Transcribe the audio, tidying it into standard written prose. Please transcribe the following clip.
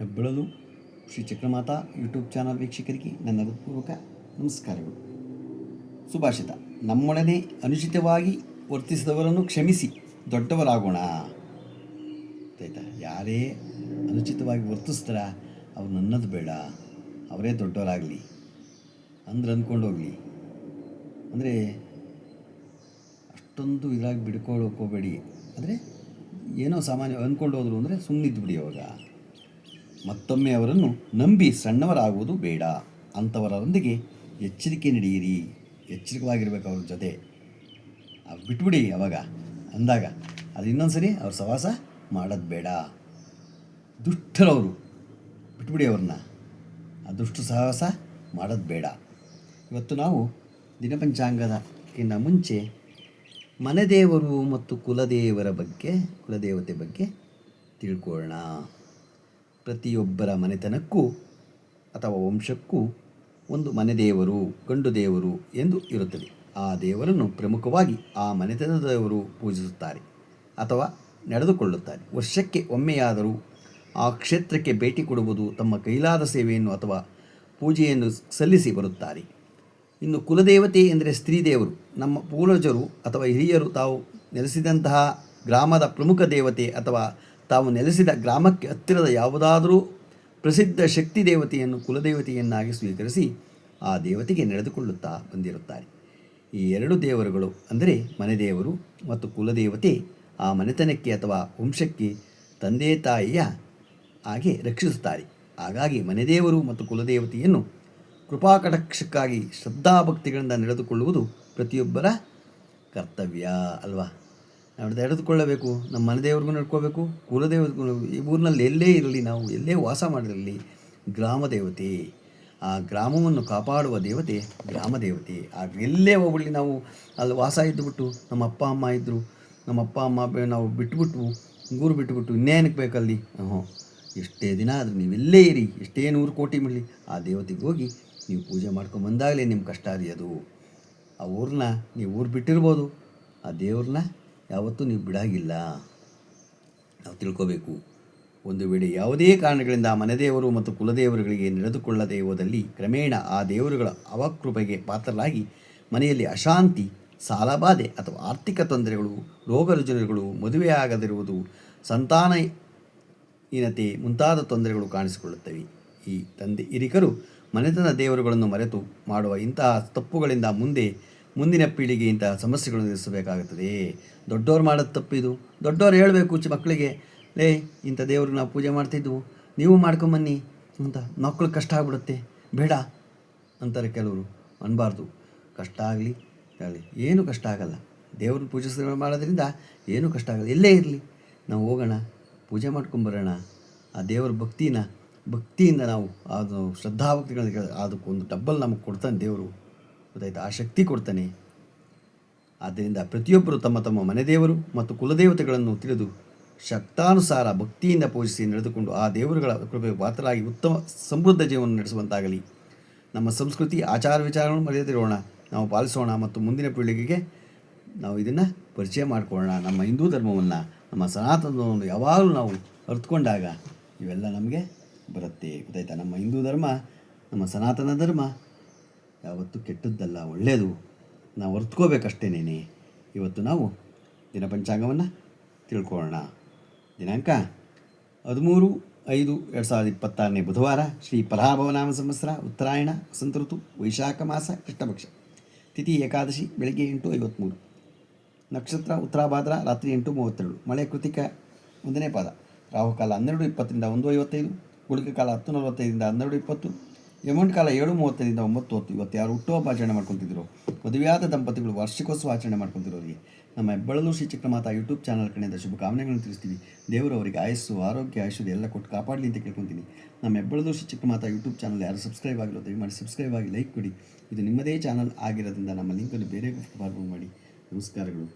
ಹೆಬ್ಬಳಲು Shri Chakramata YouTube channel ವೀಕ್ಷಕರಿಗೆ ನನ್ನ ಹೃತ್ಪೂರ್ವಕ ನಮಸ್ಕಾರಗಳು. ಸುಭಾಷಿತ: ನಮ್ಮೊಡನೆ ಅನುಚಿತವಾಗಿ ವರ್ತಿಸಿದವರನ್ನು ಕ್ಷಮಿಸಿ ದೊಡ್ಡವರಾಗೋಣ. ಆಯ್ತಾ? ಯಾರೇ ಅನುಚಿತವಾಗಿ ವರ್ತಿಸ್ತಾರ ಅವ್ರು ನನ್ನದು ಬೇಡ, ಅವರೇ ದೊಡ್ಡವರಾಗಲಿ ಅಂದ್ಕೊಂಡು ಹೋಗಲಿ. ಅಂದರೆ ಅಷ್ಟೊಂದು ಇದಾಗಿ ಬಿಡ್ಕೊಳ್ಳೋಕೆ ಹೋಗಬೇಡಿ. ಅಂದರೆ ಏನೋ ಸಾಮಾನ್ಯ ಅಂದ್ಕೊಂಡು ಹೋದ್ರು ಅಂದರೆ ಸುಮ್ಮನಿದ್ದು ಬಿಡಿ. ಅವಾಗ ಮತ್ತೊಮ್ಮೆ ಅವರನ್ನು ನಂಬಿ ಸಣ್ಣವರಾಗುವುದು ಬೇಡ. ಅಂಥವರೊಂದಿಗೆ ಎಚ್ಚರಿಕೆ ನಡೆಯಿರಿ, ಎಚ್ಚರಿಕವಾಗಿರ್ಬೇಕು ಅವ್ರ ಜೊತೆ. ಬಿಟ್ಬಿಡಿ ಅವಾಗ ಅಂದಾಗ ಅದು ಇನ್ನೊಂದು ಸರಿ ಅವ್ರ ಸಹವಾಸ ಮಾಡೋದು ಬೇಡ. ದುಷ್ಟರವರು ಬಿಟ್ಬಿಡಿ ಅವ್ರನ್ನ, ಆ ದುಷ್ಟ ಸಹವಾಸ ಮಾಡೋದು ಬೇಡ. ಇವತ್ತು ನಾವು ದಿನಪಂಚಾಂಗದಕ್ಕಿಂತ ಮುಂಚೆ ಮನೆದೇವರು ಮತ್ತು ಕುಲದೇವತೆ ಬಗ್ಗೆ ತಿಳ್ಕೊಳ್ಳೋಣ. ಪ್ರತಿಯೊಬ್ಬರ ಮನೆತನಕ್ಕೂ ಅಥವಾ ವಂಶಕ್ಕೂ ಒಂದು ಮನೆದೇವರು, ಗಂಡು ದೇವರು ಎಂದು ಇರುತ್ತದೆ. ಆ ದೇವರನ್ನು ಪ್ರಮುಖವಾಗಿ ಆ ಮನೆತನದವರು ಪೂಜಿಸುತ್ತಾರೆ ಅಥವಾ ನಡೆದುಕೊಳ್ಳುತ್ತಾರೆ. ವರ್ಷಕ್ಕೆ ಒಮ್ಮೆಯಾದರೂ ಆ ಕ್ಷೇತ್ರಕ್ಕೆ ಭೇಟಿ ಕೊಡುವುದು, ತಮ್ಮ ಕೈಲಾದ ಸೇವೆಯನ್ನು ಅಥವಾ ಪೂಜೆಯನ್ನು ಸಲ್ಲಿಸಿ ಬರುತ್ತಾರೆ. ಇನ್ನು ಕುಲದೇವತೆ ಎಂದರೆ ಸ್ತ್ರೀ ದೇವರು. ನಮ್ಮ ಪೂರ್ವಜರು ಅಥವಾ ಹಿರಿಯರು ತಾವು ನೆಲೆಸಿದಂತಹ ಗ್ರಾಮದ ಪ್ರಮುಖ ದೇವತೆ ಅಥವಾ ತಾವು ನೆಲೆಸಿದ ಗ್ರಾಮಕ್ಕೆ ಹತ್ತಿರದ ಯಾವುದಾದರೂ ಪ್ರಸಿದ್ಧ ಶಕ್ತಿ ದೇವತೆಯನ್ನು ಕುಲದೇವತೆಯನ್ನಾಗಿ ಸ್ವೀಕರಿಸಿ ಆ ದೇವತೆಗೆ ನಡೆದುಕೊಳ್ಳುತ್ತಾ ಬಂದಿರುತ್ತಾರೆ. ಈ ಎರಡು ದೇವರುಗಳು ಅಂದರೆ ಮನೆದೇವರು ಮತ್ತು ಕುಲದೇವತೆ ಆ ಮನೆತನಕ್ಕೆ ಅಥವಾ ವಂಶಕ್ಕೆ ತಂದೆ ತಾಯಿಯ ಹಾಗೆ ರಕ್ಷಿಸುತ್ತಾರೆ. ಹಾಗಾಗಿ ಮನೆದೇವರು ಮತ್ತು ಕುಲದೇವತೆಯನ್ನು ಕೃಪಾಕಟಾಕ್ಷಕ್ಕಾಗಿ ಶ್ರದ್ಧಾಭಕ್ತಿಗಳಿಂದ ನಡೆದುಕೊಳ್ಳುವುದು ಪ್ರತಿಯೊಬ್ಬರ ಕರ್ತವ್ಯ ಅಲ್ವಾ? ನಾವು ನಡೆದುಕೊಳ್ಳಬೇಕು. ನಮ್ಮ ಮನೆದೇವ್ರಿಗೂ ನಡ್ಕೋಬೇಕು, ಕುಲದೇವರಿಗೂ. ಈ ಊರಿನಲ್ಲಿ ಎಲ್ಲೇ ಇರಲಿ, ನಾವು ಎಲ್ಲೇ ವಾಸ ಮಾಡಿರಲಿ, ಗ್ರಾಮ ದೇವತೆ, ಆ ಗ್ರಾಮವನ್ನು ಕಾಪಾಡುವ ದೇವತೆ ಗ್ರಾಮ ದೇವತೆ. ಆಗ ಎಲ್ಲೇ ಹೋಗ್ಬಿಡಲಿ, ನಾವು ಅಲ್ಲಿ ವಾಸ ಇದ್ದುಬಿಟ್ಟು ನಮ್ಮ ಅಪ್ಪ ಅಮ್ಮ ಇದ್ದರು, ನಮ್ಮ ಅಪ್ಪ ಅಮ್ಮ ನಾವು ಬಿಟ್ಟುಬಿಟ್ಟು ಊರು ಬಿಟ್ಟುಬಿಟ್ಟು ಇನ್ನೇನಕ್ಕೆ ಬೇಕಲ್ಲಿ? ಎಷ್ಟೇ ದಿನ ಆದರೂ ನೀವೆಲ್ಲೇ ಇರಿ, ಎಷ್ಟೇ 100 ಕೋಟಿ ಮಾಡಲಿ, ಆ ದೇವತೆಗೆ ಹೋಗಿ ನೀವು ಪೂಜೆ ಮಾಡ್ಕೊಂಬಂದಾಗಲೇ ನಿಮ್ಮ ಕಷ್ಟ ಅರಿಯೋದು. ಆ ಊರನ್ನ ನೀವು ಊರು ಬಿಟ್ಟಿರ್ಬೋದು, ಆ ದೇವ್ರನ್ನ ಯಾವತ್ತೂ ನೀವು ಬಿಡಾಗಿಲ್ಲ. ನಾವು ತಿಳ್ಕೋಬೇಕು. ಒಂದು ವೇಳೆ ಯಾವುದೇ ಕಾರಣಗಳಿಂದ ಆ ಮನೆದೇವರು ಮತ್ತು ಕುಲದೇವರುಗಳಿಗೆ ನಡೆದುಕೊಳ್ಳದೆ ಹೋದಲ್ಲಿ ಕ್ರಮೇಣ ಆ ದೇವರುಗಳ ಅವಕೃಪೆಗೆ ಪಾತ್ರರಾಗಿ ಮನೆಯಲ್ಲಿ ಅಶಾಂತಿ, ಸಾಲಬಾಧೆ ಅಥವಾ ಆರ್ಥಿಕ ತೊಂದರೆಗಳು, ರೋಗ ರುಜಿನಗಳು, ಮದುವೆಯಾಗದಿರುವುದು, ಸಂತಾನಹೀನತೆ ಮುಂತಾದ ತೊಂದರೆಗಳು ಕಾಣಿಸಿಕೊಳ್ಳುತ್ತವೆ. ಈ ತಂದೆ ಹಿರಿಕರು ಮನೆತನ ದೇವರುಗಳನ್ನು ಮರೆತು ಮಾಡುವ ಇಂತಹ ತಪ್ಪುಗಳಿಂದ ಮುಂದಿನ ಪೀಳಿಗೆ ಇಂತಹ ಸಮಸ್ಯೆಗಳನ್ನು ಎದುರಿಸಬೇಕಾಗುತ್ತದೆ. ದೊಡ್ಡವ್ರು ಮಾಡೋದು ತಪ್ಪಿದು. ದೊಡ್ಡವ್ರು ಹೇಳಬೇಕು ಮಕ್ಕಳಿಗೆ, ಇಂಥ ದೇವ್ರಿಗೆ ನಾವು ಪೂಜೆ ಮಾಡ್ತಿದ್ವು, ನೀವು ಮಾಡ್ಕೊಂಬನ್ನಿ ಅಂತ. ಮಕ್ಕಳು ಕಷ್ಟ ಆಗ್ಬಿಡುತ್ತೆ, ಬೇಡ ಅಂತಾರೆ ಕೆಲವರು. ಅನ್ನಬಾರ್ದು. ಕಷ್ಟ ಆಗಲಿ ಏನೂ ಕಷ್ಟ ಆಗಲ್ಲ. ದೇವ್ರನ್ನ ಪೂಜೆ ಮಾಡೋದ್ರಿಂದ ಏನೂ ಕಷ್ಟ ಆಗಲ್ಲ. ಎಲ್ಲೇ ಇರಲಿ ನಾವು ಹೋಗೋಣ, ಪೂಜೆ ಮಾಡ್ಕೊಂಬರೋಣ. ಆ ದೇವರ ಭಕ್ತಿಯಿಂದ ನಾವು ಅದು ಶ್ರದ್ಧಾಭಕ್ತಿಗಳನ್ನ ಅದಕ್ಕೊಂದು ಡಬ್ಬಲ್ ನಮಗೆ ಕೊಡ್ತಾನೆ ದೇವರು. ಗೊತ್ತಾಯ್ತು? ಆ ಶಕ್ತಿ ಕೊಡ್ತಾನೆ. ಆದ್ದರಿಂದ ಪ್ರತಿಯೊಬ್ಬರು ತಮ್ಮ ತಮ್ಮ ಮನೆದೇವರು ಮತ್ತು ಕುಲದೇವತೆಗಳನ್ನು ತಿಳಿದು ಶಕ್ತಾನುಸಾರ ಭಕ್ತಿಯಿಂದ ಪೂಜಿಸಿ ನಡೆದುಕೊಂಡು ಆ ದೇವರುಗಳ ಕೃಪೆಗೆ ಪಾತ್ರರಾಗಿ ಉತ್ತಮ ಸಮೃದ್ಧ ಜೀವನ ನಡೆಸುವಂತಾಗಲಿ. ನಮ್ಮ ಸಂಸ್ಕೃತಿ ಆಚಾರ ವಿಚಾರಗಳನ್ನು ಮರೆಯದಿರೋಣ, ನಾವು ಪಾಲಿಸೋಣ ಮತ್ತು ಮುಂದಿನ ಪೀಳಿಗೆಗೆ ನಾವು ಇದನ್ನು ಪರಿಚಯ ಮಾಡಿಕೊಳ್ಳೋಣ. ನಮ್ಮ ಹಿಂದೂ ಧರ್ಮವನ್ನು, ನಮ್ಮ ಸನಾತನವನ್ನು ಯಾವಾಗಲೂ ನಾವು ಅರ್ಥಕೊಂಡಾಗ ಇವೆಲ್ಲ ನಮಗೆ ಬರುತ್ತೆ. ಗೊತ್ತಾಯ್ತಾ? ನಮ್ಮ ಹಿಂದೂ ಧರ್ಮ, ನಮ್ಮ ಸನಾತನ ಧರ್ಮ ಯಾವತ್ತೂ ಕೆಟ್ಟದ್ದಲ್ಲ, ಒಳ್ಳೆಯದು. ನಾವು ಅರ್ಥಕೋಬೇಕಷ್ಟೇನೇ. ಇವತ್ತು ನಾವು ದಿನಪಂಚಾಂಗವನ್ನು ತಿಳ್ಕೊಳ್ಳೋಣ. ದಿನಾಂಕ 13/5/2026 ಬುಧವಾರ, ಶ್ರೀ ಪರಾಭವನಾಮ ಸಂವತ್ಸರ, ಉತ್ತರಾಯಣ, ವಸಂತ ಋತು, ವೈಶಾಖ ಮಾಸ, ಕೃಷ್ಣಪಕ್ಷ, ತಿಥಿ ಏಕಾದಶಿ, ಬೆಳಗ್ಗೆ 8:53, ನಕ್ಷತ್ರ ಉತ್ತರಾಭಾದ್ರ, ರಾತ್ರಿ 8:32, ಮಳೆ ಕೃತಿಕ 1ನೇ ಪಾದ, ರಾಹುಕಾಲ 12:20 1:55, ಗುಳಿಕ ಕಾಲ 10:45 12:20, ಯಮುಂಟ್ ಕಾಲ 7:35 9:10. ಇವತ್ತು ಯಾರು ಹುಟ್ಟುಹಬ್ಬ ಆಚರಣೆ ಮಾಡ್ಕೊತಿದ್ರು, ಮದುವೆಯಾದ ದಂಪತಿಗಳು ವಾರ್ಷಿಕೋತ್ಸವ ಆಚರಣೆ ಮಾಡ್ಕೊತಿರೋರಿಗೆ ನಮ್ಮ ಹೆಬ್ಬಳಲು ಶ್ರೀ ಚಕ್ರಮಾತಾ ಯೂಟ್ಯೂಬ್ ಚಾನಲ್ ಕಡೆಯಿಂದ ಶುಭಕಾಮನೆಗಳನ್ನು ತಿಳಿಸ್ತೀವಿ. ದೇವರು ಅವರಿಗೆ ಆಯಸ್ಸು, ಆರೋಗ್ಯ, ಐಶ್ವರ್ಯ ಎಲ್ಲ ಕೊಟ್ಟು ಕಾಪಾಡಲಿ ಅಂತ ಕೇಳ್ಕೊತೀನಿ. ನಮ್ಮ ಹೆಬ್ಬಳಲು ಶ್ರೀ ಚಕ್ರಮಾತಾ ಯೂಟ್ಯೂಬ್ ಚಾನಲ್ ಯಾರು ಸಬ್ಸ್ಕ್ರೈಬ್ ಆಗಿಲ್ಲ ದಯಮಾಡಿ ಸಬ್ಸ್ಕ್ರೈಬ್ ಆಗಿ ಲೈಕ್ ಕೊಡಿ. ಇದು ನಿಮ್ಮದೇ ಚಾನಲ್ ಆಗಿರೋದ್ರಿಂದ ನಮ್ಮ ಲಿಂಕನ್ನು ಬೇರೆ ಫಾರ್ವರ್ಡ್ ಮಾಡಿ. ನಮಸ್ಕಾರಗಳು.